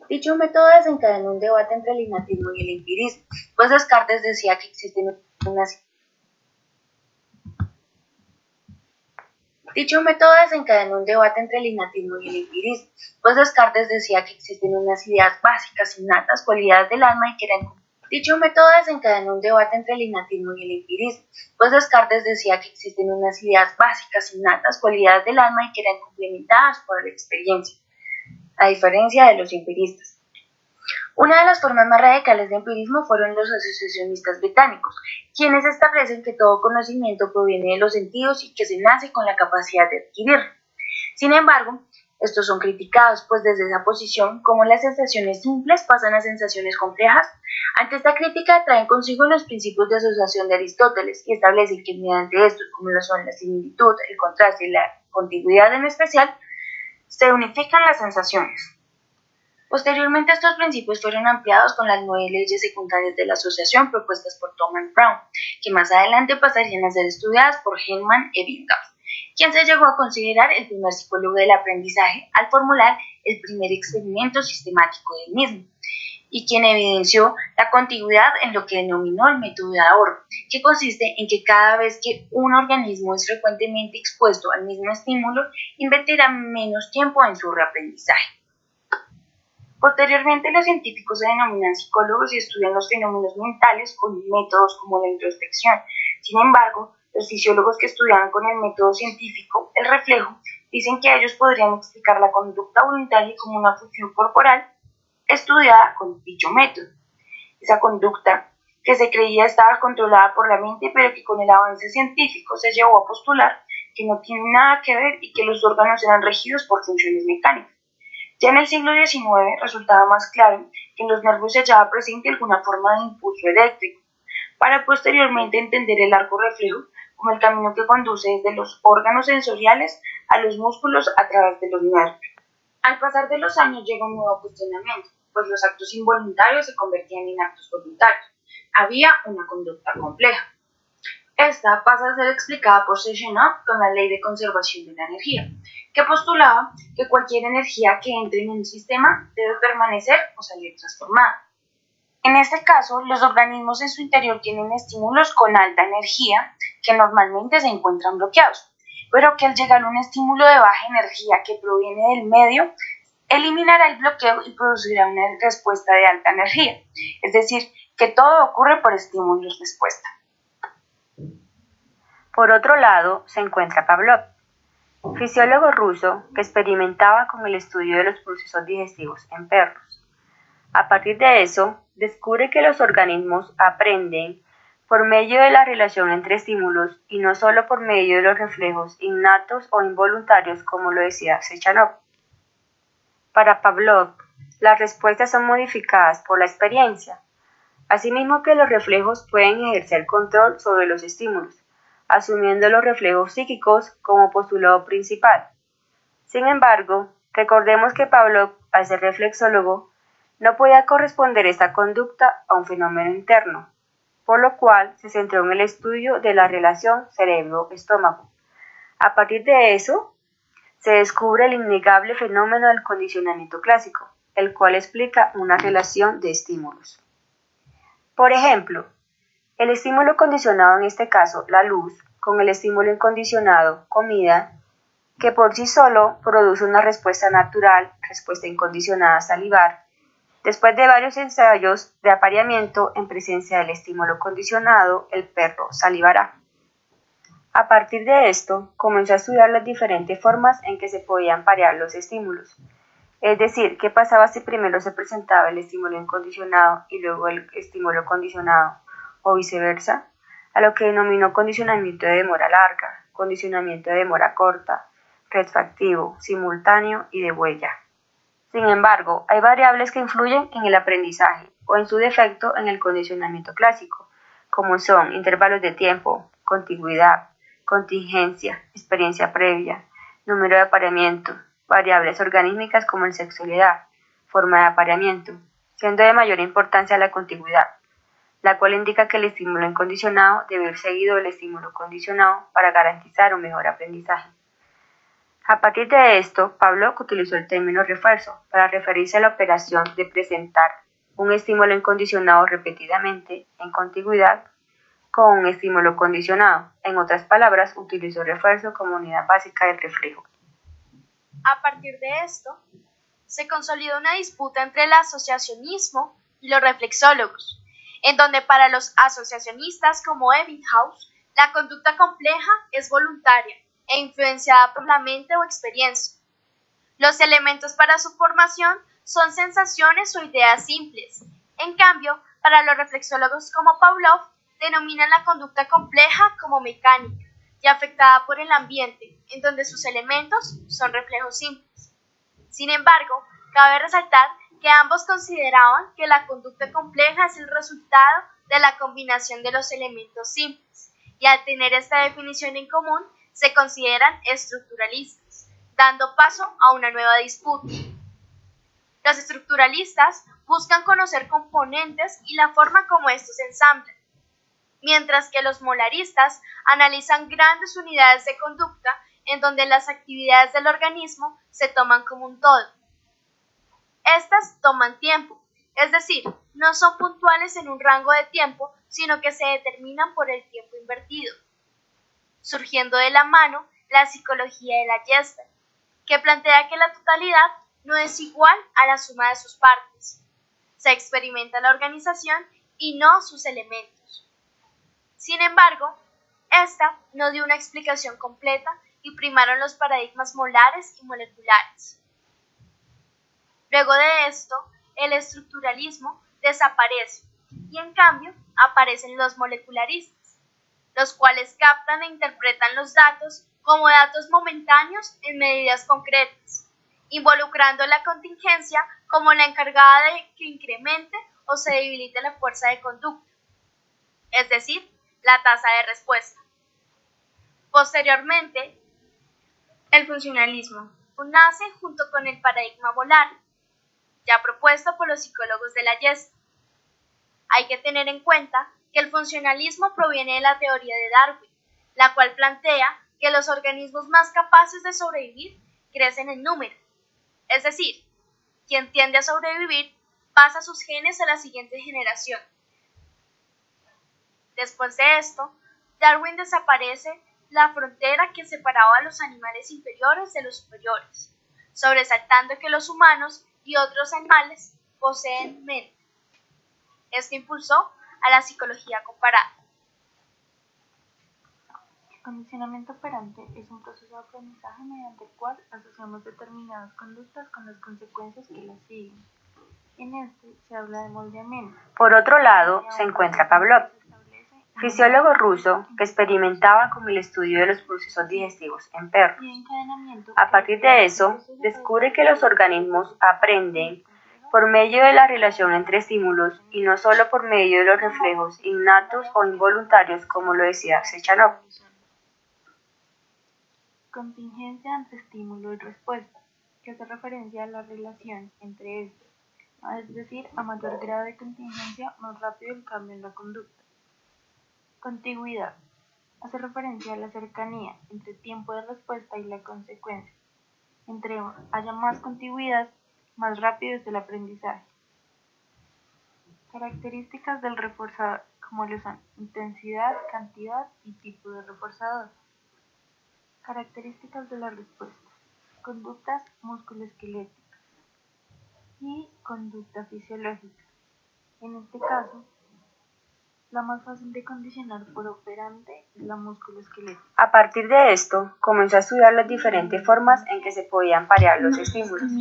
Dicho método desencadenó un debate entre el innatismo y el empirismo, pues Descartes decía que existen unas Dicho método desencadenó un debate entre el innatismo y el empirismo, pues Descartes decía que existen unas ideas básicas innatas, cualidades del alma y que eran Dicho método desencadenó un debate entre el innatismo y el empirismo, pues Descartes decía que existen unas ideas básicas innatas, cualidades del alma y que eran complementadas por la experiencia, a diferencia de los empiristas. Una de las formas más radicales de empirismo fueron los asociacionistas británicos, quienes establecen que todo conocimiento proviene de los sentidos y que se nace con la capacidad de adquirirlo. Sin embargo, estos son criticados, pues desde esa posición, como las sensaciones simples pasan a sensaciones complejas, ante esta crítica traen consigo los principios de asociación de Aristóteles y establecen que mediante estos, como lo son la similitud, el contraste y la contiguidad en especial, se unifican las sensaciones. Posteriormente, estos principios fueron ampliados con las 9 leyes secundarias de la asociación propuestas por Thomas Brown, que más adelante pasarían a ser estudiadas por Hellman y Ebbinghaus, quien se llegó a considerar el primer psicólogo del aprendizaje al formular el primer experimento sistemático del mismo, y quien evidenció la contiguidad en lo que denominó el método de ahorro, que consiste en que cada vez que un organismo es frecuentemente expuesto al mismo estímulo, invertirá menos tiempo en su reaprendizaje. Posteriormente, los científicos se denominan psicólogos y estudian los fenómenos mentales con métodos como la introspección. Sin embargo, los fisiólogos que estudiaban con el método científico el reflejo dicen que ellos podrían explicar la conducta voluntaria como una función corporal estudiada con dicho método. Esa conducta que se creía estaba controlada por la mente, pero que con el avance científico se llevó a postular que no tiene nada que ver y que los órganos eran regidos por funciones mecánicas. Ya en el siglo XIX resultaba más claro que en los nervios se hallaba presente alguna forma de impulso eléctrico, para posteriormente entender el arco reflejo como el camino que conduce desde los órganos sensoriales a los músculos a través de los nervios. Al pasar de los años llega un nuevo cuestionamiento, pues los actos involuntarios se convertían en actos voluntarios. Había una conducta compleja. Esta pasa a ser explicada por Sechenov con la ley de conservación de la energía, que postulaba que cualquier energía que entre en un sistema debe permanecer o salir transformada. En este caso, los organismos en su interior tienen estímulos con alta energía que normalmente se encuentran bloqueados, pero que al llegar a un estímulo de baja energía que proviene del medio, eliminará el bloqueo y producirá una respuesta de alta energía, es decir, que todo ocurre por estímulos-respuesta. Por otro lado, se encuentra Pavlov, fisiólogo ruso que experimentaba con el estudio de los procesos digestivos en perros. A partir de eso, descubre que los organismos aprenden por medio de la relación entre estímulos y no solo por medio de los reflejos innatos o involuntarios, como lo decía Sechenov. Para Pavlov, las respuestas son modificadas por la experiencia, asimismo que los reflejos pueden ejercer control sobre los estímulos, asumiendo los reflejos psíquicos como postulado principal. Sin embargo, recordemos que Pavlov, al ser reflexólogo, no podía corresponder esta conducta a un fenómeno interno, por lo cual se centró en el estudio de la relación cerebro-estómago. A partir de eso, se descubre el innegable fenómeno del condicionamiento clásico, el cual explica una relación de estímulos. Por ejemplo, el estímulo condicionado, en este caso la luz, con el estímulo incondicionado, comida, que por sí solo produce una respuesta natural, respuesta incondicionada salivar. Después de varios ensayos de apareamiento en presencia del estímulo condicionado, el perro salivará. A partir de esto, comenzó a estudiar las diferentes formas en que se podían parear los estímulos. Es decir, qué pasaba si primero se presentaba el estímulo incondicionado y luego el estímulo condicionado, o viceversa, a lo que denominó condicionamiento de demora larga, condicionamiento de demora corta, retroactivo, simultáneo y de huella. Sin embargo, hay variables que influyen en el aprendizaje o en su defecto en el condicionamiento clásico, como son intervalos de tiempo, contigüidad, contingencia, experiencia previa, número de apareamiento, variables organísticas como el sexo y la edad, forma de apareamiento, siendo de mayor importancia la contigüidad, la cual indica que el estímulo incondicionado debe ir seguido del estímulo condicionado para garantizar un mejor aprendizaje. A partir de esto, Pavlov utilizó el término refuerzo para referirse a la operación de presentar un estímulo incondicionado repetidamente en contigüidad con un estímulo condicionado. En otras palabras, utilizó refuerzo como unidad básica del reflejo. A partir de esto, se consolidó una disputa entre el asociacionismo y los reflexólogos, en donde para los asociacionistas como Ebbinghaus, la conducta compleja es voluntaria e influenciada por la mente o experiencia. Los elementos para su formación son sensaciones o ideas simples. En cambio, para los reflexólogos como Pavlov, denominan la conducta compleja como mecánica y afectada por el ambiente, en donde sus elementos son reflejos simples. Sin embargo, cabe resaltar que ambos consideraban que la conducta compleja es el resultado de la combinación de los elementos simples, y al tener esta definición en común, se consideran estructuralistas, dando paso a una nueva disputa. Los estructuralistas buscan conocer componentes y la forma como estos se ensamblan, mientras que los molaristas analizan grandes unidades de conducta en donde las actividades del organismo se toman como un todo. Estas toman tiempo, es decir, no son puntuales en un rango de tiempo, sino que se determinan por el tiempo invertido, surgiendo de la mano la psicología de la Gestalt, que plantea que la totalidad no es igual a la suma de sus partes. Se experimenta la organización y no sus elementos. Sin embargo, esta no dio una explicación completa y primaron los paradigmas molares y moleculares. Luego de esto, el estructuralismo desaparece y en cambio aparecen los molecularistas, los cuales captan e interpretan los datos como datos momentáneos en medidas concretas, involucrando la contingencia como la encargada de que incremente o se debilite la fuerza de conducta, es decir, la tasa de respuesta. Posteriormente, el funcionalismo nace junto con el paradigma molar, ya propuesto por los psicólogos de la Gestalt. Hay que tener en cuenta que el funcionalismo proviene de la teoría de Darwin, la cual plantea que los organismos más capaces de sobrevivir crecen en número. Es decir, quien tiende a sobrevivir pasa sus genes a la siguiente generación. Después de esto, Darwin desaparece la frontera que separaba a los animales inferiores de los superiores, sobresaltando que los humanos y otros animales poseen mente. Esto impulsó a la psicología comparada. El condicionamiento operante es un proceso de aprendizaje mediante el cual asociamos determinadas conductas con las consecuencias que las siguen. En este se habla de moldeamiento. Por otro lado, se encuentra Pavlov, fisiólogo ruso que experimentaba con el estudio de los procesos digestivos en perros. A partir de eso, descubre que los organismos aprenden por medio de la relación entre estímulos y no solo por medio de los reflejos innatos o involuntarios, como lo decía Sechanov. Contingencia entre estímulo y respuesta, que hace referencia a la relación entre estos, es decir, a mayor grado de contingencia, más rápido el cambio en la conducta. Contigüidad, hace referencia a la cercanía entre tiempo de respuesta y la consecuencia. Entre haya más contigüidad, más rápido es el aprendizaje. Características del reforzador, como lo son intensidad, cantidad y tipo de reforzador. Características de la respuesta, conductas musculoesqueléticas y conducta fisiológica. En este caso, la más fácil de condicionar por operante es la musculoesquelética. A partir de esto, comenzó a estudiar las diferentes formas en que se podían parear los estímulos.